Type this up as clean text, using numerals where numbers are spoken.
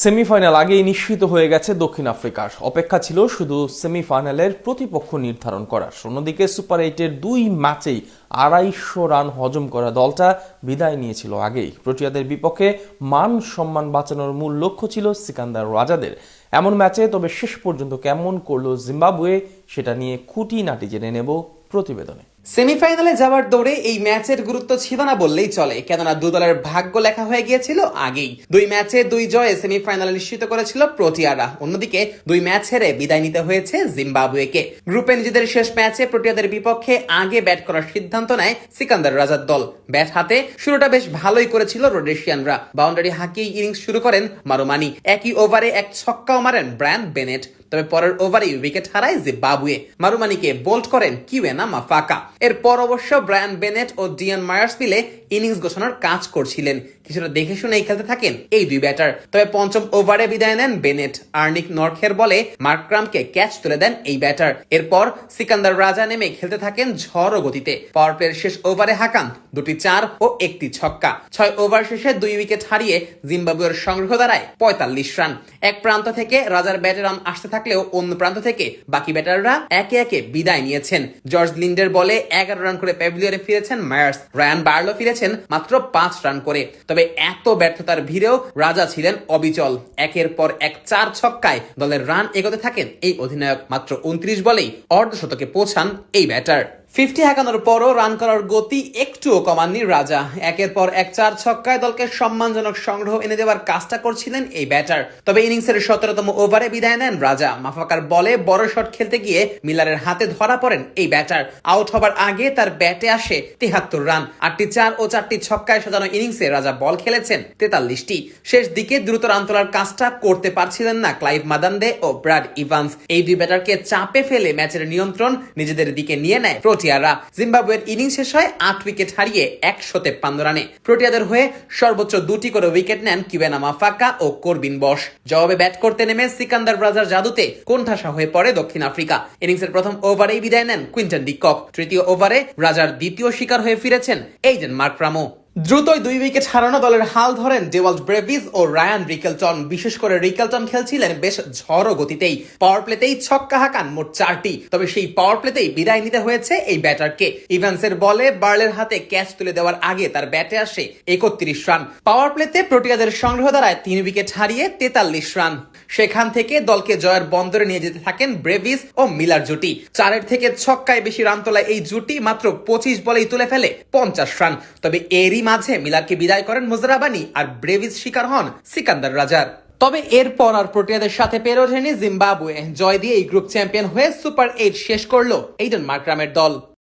Semifinal আগেই নিশ্চিত হয়ে গেছে দক্ষিণ আফ্রিকার। অপেক্ষা ছিল শুধু সেমিফাইনালের প্রতিপক্ষ নির্ধারণ করার। অন্যদিকে সুপার 8-এর 2 ম্যাচেই 250 রান হজম করা দলটা বিদায় নিয়েছিল আগেই। প্রোটিয়াদের বিপক্ষে মান সম্মান বাঁচানোর মূল লক্ষ্য ছিল সিকান্দার রাজাদের। এমন ম্যাচে তবে শেষ পর্যন্ত কেমন করলো জিম্বাবুয়ে, সেটা নিয়ে খুঁটিনাটি জেনে নেব প্রতিবেদনে। সেমিফাইনালে যাওয়ার দৌড়ে এই ম্যাচের গুরুত্ব ছিল না বললেই চলে, কেননা দু দলের ভাগ্য লেখা হয়ে গিয়েছিল আগেই। 2 ম্যাচে 2 জয়ে সেমিফাইনাল নিশ্চিত করেছিল প্রোটিয়ারা। অন্যদিকে 2 ম্যাচ হেরে বিদায় নিতে হয়েছে জিম্বাবুয়েকে। গ্রুপে নিজেদের শেষ ম্যাচে প্রোটিয়াদের বিপক্ষে আগে ব্যাট করার সিদ্ধান্ত নেয় সিকান্দার রাজার দল। ব্যাট হাতে শুরুটা বেশ ভালোই করেছিল রোডেশিয়ানরা। বাউন্ডারি হাঁকিয়ে ইনিংস শুরু করেন মারুমানি। একই ওভারে এক ছক্কাও মারেন ব্রায়ান বেনেট। তবে পরের ওভারেই উইকেট হারায় জিম্বাবুয়ে। মারুমানিকে বোল্ড করেন কিউয়েনা মাফাকা। এরপর অবশ্য ব্রায়ান বেনেট ও ডিয়ান মায়ার্স মিলে ইনিংস গোছানোর কাজ করছিলেন। কিছুটা দেখে শুনেই খেলতে থাকেন এই 2 ব্যাটার। তবে পঞ্চম ওভারে বিদায় নেন বেনেট। আর্নিক নর্থের বলে মার্করামকে ক্যাচ তুলে দেন এই ব্যাটার। এরপর সিকান্দার রাজা নেমে খেলতে থাকেন ঝড়ো গতিতে। পাওয়ার প্লের শেষ ওভারে হাঁকান 2টি 4 ও 1টি ছক্কা। 6 ওভার শেষে 2 উইকেট হারিয়ে জিম্বাবুয়ের সংগ্রহ দাঁড়ায় 45 রান। এক প্রান্ত থেকে রাজার ব্যাটে রান আসতে থাকলেও অন্য প্রান্ত থেকে বাকি ব্যাটাররা একে একে বিদায় নিয়েছেন। জর্জ লিন্ডের বলে 11 রান করে প্যাভিলিয়নে ফিরেছেন মায়ার্স। রায়ান বার্লো ফিরেছেন মাত্র 5 রান করে। তবে এত ব্যর্থতার ভিড়েও রাজা ছিলেন অবিচল। একের পর এক 4 ছক্কায় দলের রান এগোতে থাকেন এই অধিনায়ক। মাত্র 29 বলেই অর্ধশতকে পৌঁছান এই ব্যাটার। 50 হাঁকানোর পরও রান করার গতি একটুও কমাননি রাজা। একের পর এক 4 ছক্কায় দলকে সম্মানজনক সংগ্রহ এনে দেওয়ার কাজটা করছিলেন এই ব্যাটার। তবে ইনিংসের 17তম ওভারে বিদায় নেন রাজা। মাফাকার বলে বড় শট খেলতে গিয়ে মিলারের হাতে ধরা পড়েন এই ব্যাটার। আউট হবার আগে তার ব্যাটে আসে 73 রান। 8টি 4 ও 4টি ছক্কায় সাজানো ইনিংসে রাজা বল খেলেছেন 43টি। শেষ দিকে দ্রুত রান তোলার কাজটা করতে পারছিলেন না ক্লাইভ মাদান্দে ও ব্রাড ইভান্স। এই 2 ব্যাটারকে চাপে ফেলে ম্যাচের নিয়ন্ত্রণ নিজেদের দিকে নিয়ে নেয় প্রোটিয়ারা। জিম্বাবুয়ের ইনিংস শেষ হয় 8 উইকেট হারিয়ে 153 রানে। প্রোটিয়াদের হয়ে সর্বোচ্চ 2টি করে উইকেট নেন কিউয়েনা মাফাকা ও করবিন বশ। জবাবে ব্যাট করতে নেমে সিকান্দার রাজার জাদুতে কোণঠাসা হয়ে পড়ে দক্ষিণ আফ্রিকা। ইনিংসের প্রথম ওভারেই বিদায় নেন কুইন্টন ডি কক। তৃতীয় ওভারে রাজার দ্বিতীয় শিকার হয়ে ফিরেছেন এইডেন মার্করামও। দ্রুতই 2 উইকেট হারানো দলের হাল ধরেন ডেওয়াল্ট ব্রেভিস ও রায়ান রিকেলটন। বিশেষ করে রিকেলটন খেলছিলেন বেশ ঝড়ো গতিতেই। পাওয়ার প্লেতেই ছক্কা হাঁকান মোট 4টি। তবে সেই পাওয়ার প্লেতেই বিদায় নিতে হয়েছে এই ব্যাটারকে। ইভান্সের বলে বার্লের হাতে ক্যাচ তুলে দেওয়ার আগে তার ব্যাটে আসে 31 রান। পাওয়ার প্লেতে প্রোটিয়াদের সংগ্রহ দাঁড়ায় 3 উইকেট হারিয়ে 43 রান। সেখান থেকে দলকে জয়ের বন্দরে নিয়ে যেতে থাকেন ব্রেভিস ও মিলার জুটি। 4 থেকে ছক্কায় বেশি রান তোলা এই জুটি মাত্র 25 বলেই তুলে ফেলে 50 রান। তবে এরই মাঝে মিলারকে বিদায় করেন মুজরাবানি আর ব্রেভিস শিকার হন সিকান্দার রাজার। তবে এরপর আর প্রোটিয়াদের সাথে পেরে ওঠেনি জিম্বাবুয়ে। জয় দিয়ে এই গ্রুপ চ্যাম্পিয়ন হয়ে সুপার 8 শেষ করলো এইডেন মার্করামের দল।